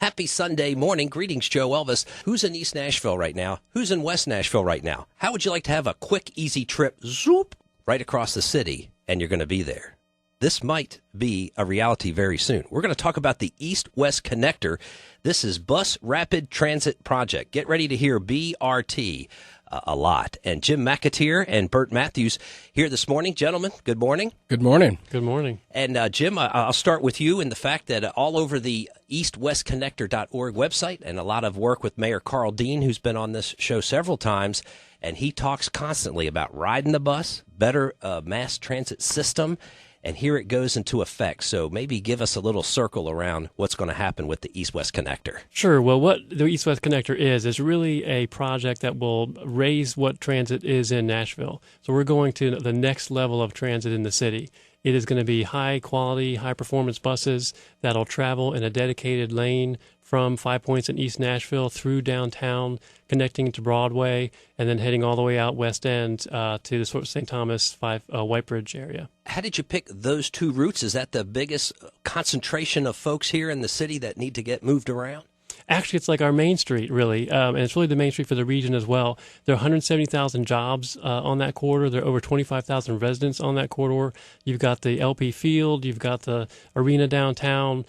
Happy Sunday morning. Greetings, Joe Elvis. Who's in East Nashville right now? Who's in West Nashville right now? How would you like to have a quick, easy trip, zoop, right across the city, and you're going to be there? This might be a reality very soon. We're going to talk about the East-West Connector. This is Bus Rapid Transit Project. Get ready to hear BRT a lot. And Jim McAteer and Bert Matthews here this morning. Gentlemen, good morning. Good morning. Good morning. And Jim, I'll start with you in the fact that all over the eastwestconnector.org website and a lot of work with Mayor Carl Dean, who's been on this show several times, and he talks constantly about riding the bus, better mass transit system, and here it goes into effect. So maybe give us a little circle around what's going to happen with the East-West Connector. Sure. Well, what the East-West Connector is really a project that will raise what transit is in Nashville. So we're going to the next level of transit in the city. It is going to be high-quality, high-performance buses that'll travel in a dedicated lane from 5 Points in East Nashville through downtown, connecting to Broadway, and then heading all the way out West End to the St. Thomas White Bridge area. How did you pick those two routes? Is that the biggest concentration of folks here in the city that need to get moved around? Actually, it's like our main street, really, and it's really the main street for the region as well. There are 170,000 jobs on that corridor. There are over 25,000 residents on that corridor. You've got the LP Field. You've got the arena downtown,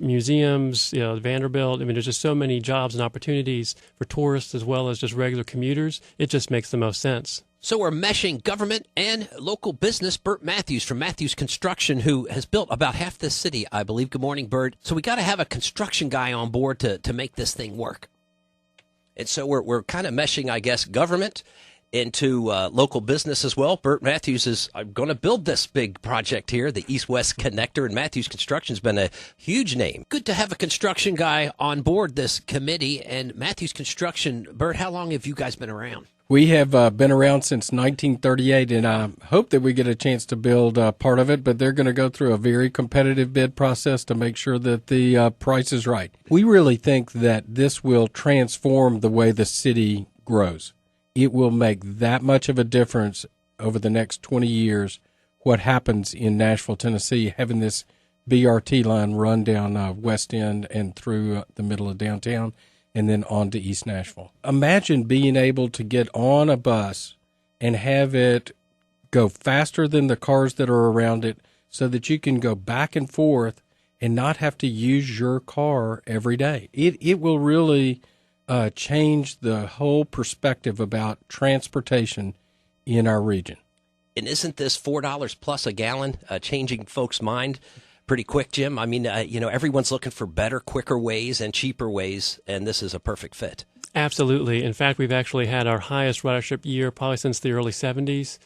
museums, Vanderbilt. I mean, there's just so many jobs and opportunities for tourists as well as just regular commuters. It just makes the most sense. So we're meshing government and local business. Bert Matthews from Matthews Construction, who has built about half this city, I believe. Good morning, Bert. So we got to have a construction guy on board to make this thing work. And so we're kind of meshing, I guess, government into local business as well. Bert Matthews is going to build this big project here, the East-West Connector, and Matthews Construction's been a huge name. Good to have a construction guy on board this committee. And Matthews Construction, Bert, how long have you guys been around? We have been around since 1938, and I hope that we get a chance to build part of it, but they're going to go through a very competitive bid process to make sure that the price is right. We really think that this will transform the way the city grows. It will make that much of a difference over the next 20 years what happens in Nashville, Tennessee, having this BRT line run down West End and through the middle of downtown, and then on to East Nashville. Imagine being able to get on a bus and have it go faster than the cars that are around it so that you can go back and forth and not have to use your car every day. It will really change the whole perspective about transportation in our region. And isn't this $4 plus a gallon changing folks' mind pretty quick, Jim? I mean, everyone's looking for better, quicker ways and cheaper ways, and this is a perfect fit. Absolutely. In fact, we've actually had our highest ridership year probably since the early 70s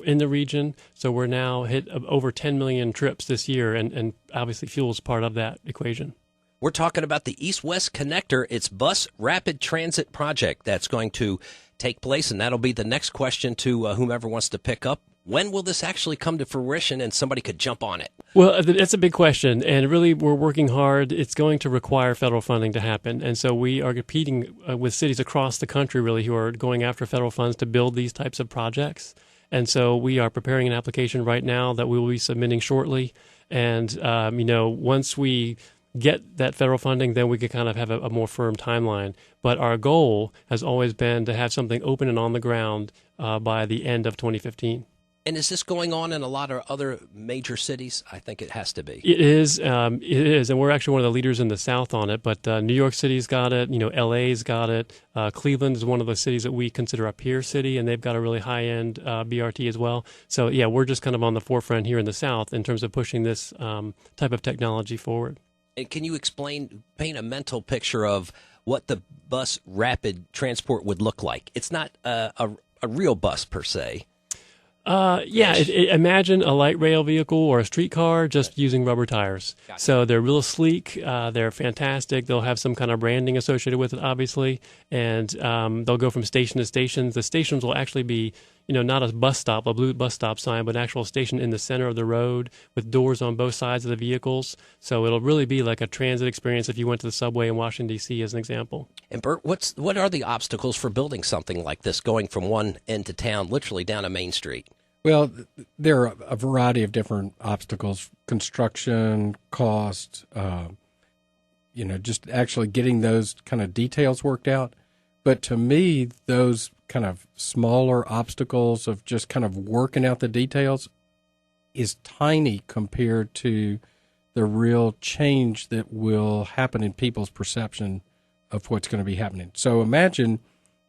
in the region. So we're now hit over 10 million trips this year, and obviously fuel is part of that equation. We're talking about the East-West Connector. It's Bus Rapid Transit Project that's going to take place, and that'll be the next question to whomever wants to pick up. When will this actually come to fruition and somebody could jump on it? Well, that's a big question, and really we're working hard. It's going to require federal funding to happen, and so we are competing with cities across the country really who are going after federal funds to build these types of projects. And so we are preparing an application right now that we will be submitting shortly, and once we get that federal funding, then we could kind of have a more firm timeline. But our goal has always been to have something open and on the ground by the end of 2015. And is this going on in a lot of other major cities? I think it has to be. It is, and we're actually one of the leaders in the South on it. But New York City's got it. LA's got it. Cleveland is one of the cities that we consider a peer city, and they've got a really high-end BRT as well. So yeah, we're just kind of on the forefront here in the South in terms of pushing this type of technology forward. And can you paint a mental picture of what the bus rapid transport would look like? It's not a real bus per se. Imagine a light rail vehicle or a streetcar just using rubber tires. Gotcha. So they're real sleek. They're fantastic. They'll have some kind of branding associated with it, obviously, and they'll go from station to station. The stations will actually be, not a bus stop, a blue bus stop sign, but an actual station in the center of the road with doors on both sides of the vehicles. So it'll really be like a transit experience if you went to the subway in Washington, D.C., as an example. And Bert, what are the obstacles for building something like this, going from one end of town, literally down a main street? Well, there are a variety of different obstacles: construction, cost, just actually getting those kind of details worked out. But to me, those kind of smaller obstacles of just kind of working out the details is tiny compared to the real change that will happen in people's perception of what's going to be happening. So imagine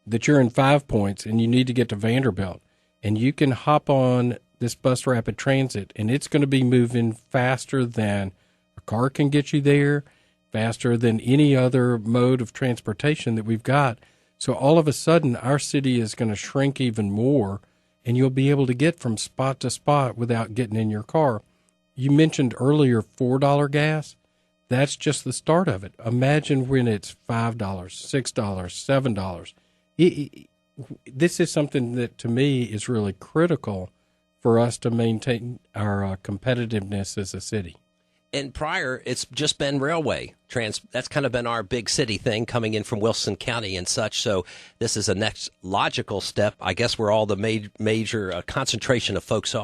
that you're in 5 Points and you need to get to Vanderbilt, and you can hop on this bus rapid transit, and it's going to be moving faster than a car can get you there, faster than any other mode of transportation that we've got. So all of a sudden, our city is going to shrink even more, and you'll be able to get from spot to spot without getting in your car. You mentioned earlier $4 gas. That's just the start of it. Imagine when it's $5, $6, $7. This is something that, to me, is really critical for us to maintain our competitiveness as a city. And prior, it's just been railway. That's kind of been our big city thing coming in from Wilson County and such. So this is a next logical step, I guess, where all the major concentration of folks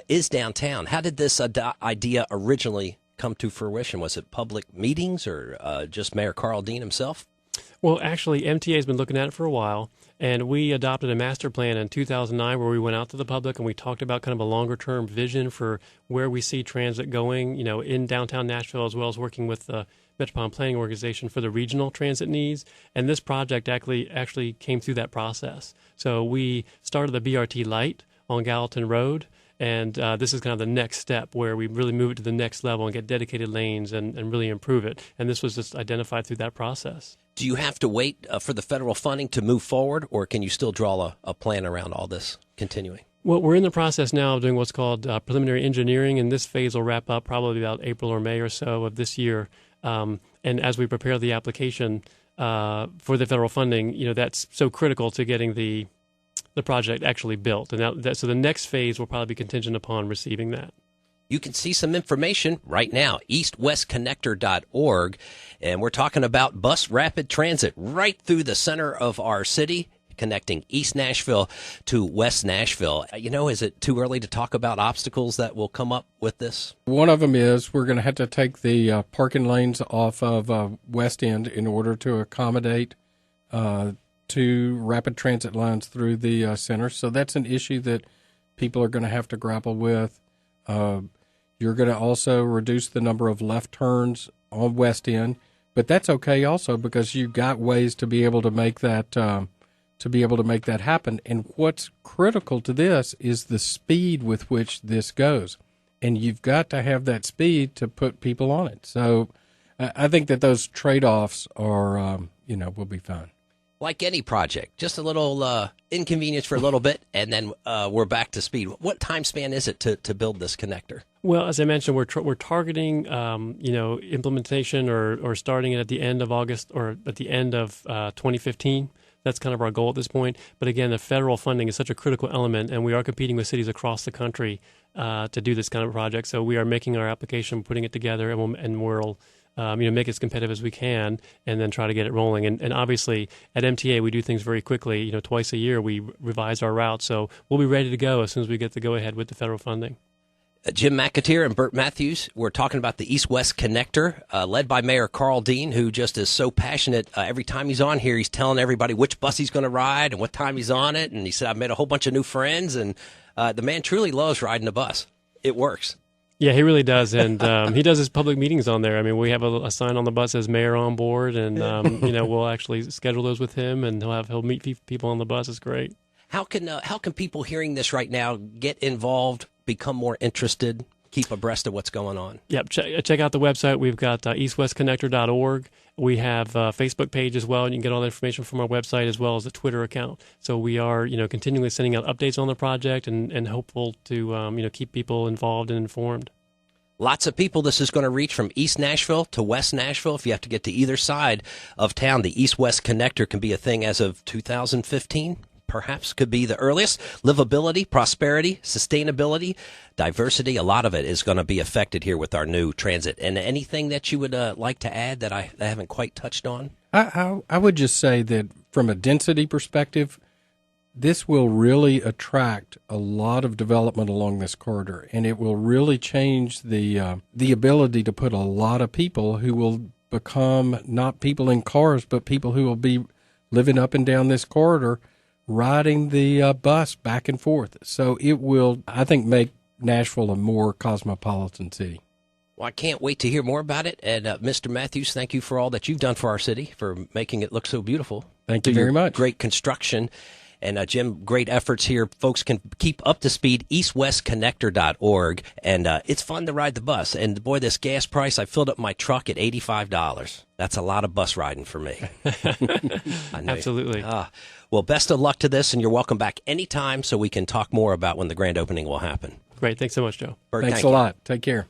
is downtown. How did this idea originally come to fruition? Was it public meetings or just Mayor Carl Dean himself? Well, actually, MTA has been looking at it for a while, and we adopted a master plan in 2009 where we went out to the public and we talked about kind of a longer-term vision for where we see transit going, in downtown Nashville, as well as working with the Metropolitan Planning Organization for the regional transit needs. And this project actually came through that process. So we started the BRT Light on Gallatin Road, and this is kind of the next step where we really move it to the next level and get dedicated lanes and really improve it. And this was just identified through that process. Do you have to wait for the federal funding to move forward, or can you still draw a plan around all this continuing? Well, we're in the process now of doing what's called preliminary engineering, and this phase will wrap up probably about April or May or so of this year. And as we prepare the application for the federal funding, that's so critical to getting the project actually built. And so the next phase will probably be contingent upon receiving that. You can see some information right now, eastwestconnector.org, and we're talking about bus rapid transit right through the center of our city, connecting East Nashville to West Nashville. Is it too early to talk about obstacles that will come up with this? One of them is we're going to have to take the parking lanes off of West End in order to accommodate 2 rapid transit lines through the center. So that's an issue that people are going to have to grapple with. You're going to also reduce the number of left turns on West End, but that's okay also because you've got ways to be able to make that happen. And what's critical to this is the speed with which this goes, and you've got to have that speed to put people on it. So I think that those trade-offs are, will be fine. Like any project, just a little inconvenience for a little bit, and then we're back to speed. What time span is it to build this connector? Well, as I mentioned, we're targeting implementation or starting it at the end of August or at the end of 2015. That's kind of our goal at this point. But again, the federal funding is such a critical element, and we are competing with cities across the country to do this kind of project. So we are making our application, putting it together, and we'll make it as competitive as we can, and then try to get it rolling. And obviously, at MTA, we do things very quickly. Twice a year, we revise our route. So we'll be ready to go as soon as we get the go-ahead with the federal funding. Jim McAteer and Burt Matthews, we're talking about the East-West Connector, led by Mayor Carl Dean, who just is so passionate. Every time he's on here, he's telling everybody which bus he's going to ride and what time he's on it. And he said, I've made a whole bunch of new friends. And the man truly loves riding a bus. It works. Yeah, he really does, and he does his public meetings on there. I mean, we have a sign on the bus that says "Mayor on board," and we'll actually schedule those with him, and he'll meet people on the bus. It's great. How can people hearing this right now get involved, become more interested, keep abreast of what's going on? Yep, check out the website. We've got eastwestconnector.org. We have a Facebook page as well, and you can get all the information from our website as well as a Twitter account. So we are, continually sending out updates on the project and hopeful to, keep people involved and informed. Lots of people this is going to reach from East Nashville to West Nashville. If you have to get to either side of town, the East-West Connector can be a thing as of 2015. Perhaps could be the earliest. Livability, prosperity, sustainability, diversity, a lot of it is going to be affected here with our new transit. And anything that you would like to add that I haven't quite touched on? I would just say that from a density perspective, this will really attract a lot of development along this corridor, and it will really change the ability to put a lot of people who will become not people in cars, but people who will be living up and down this corridor, riding the bus back and forth. So it will, I think, make Nashville a more cosmopolitan city. Well, I can't wait to hear more about it. And Mr. Matthews, thank you for all that you've done for our city, for making it look so beautiful. Thank you very much. Great construction. And Jim, great efforts here. Folks can keep up to speed, eastwestconnector.org. And it's fun to ride the bus. And boy, this gas price, I filled up my truck at $85. That's a lot of bus riding for me. I know. Absolutely. Well, best of luck to this, and you're welcome back anytime so we can talk more about when the grand opening will happen. Great. Thanks so much, Joe. Thanks a lot. Take care.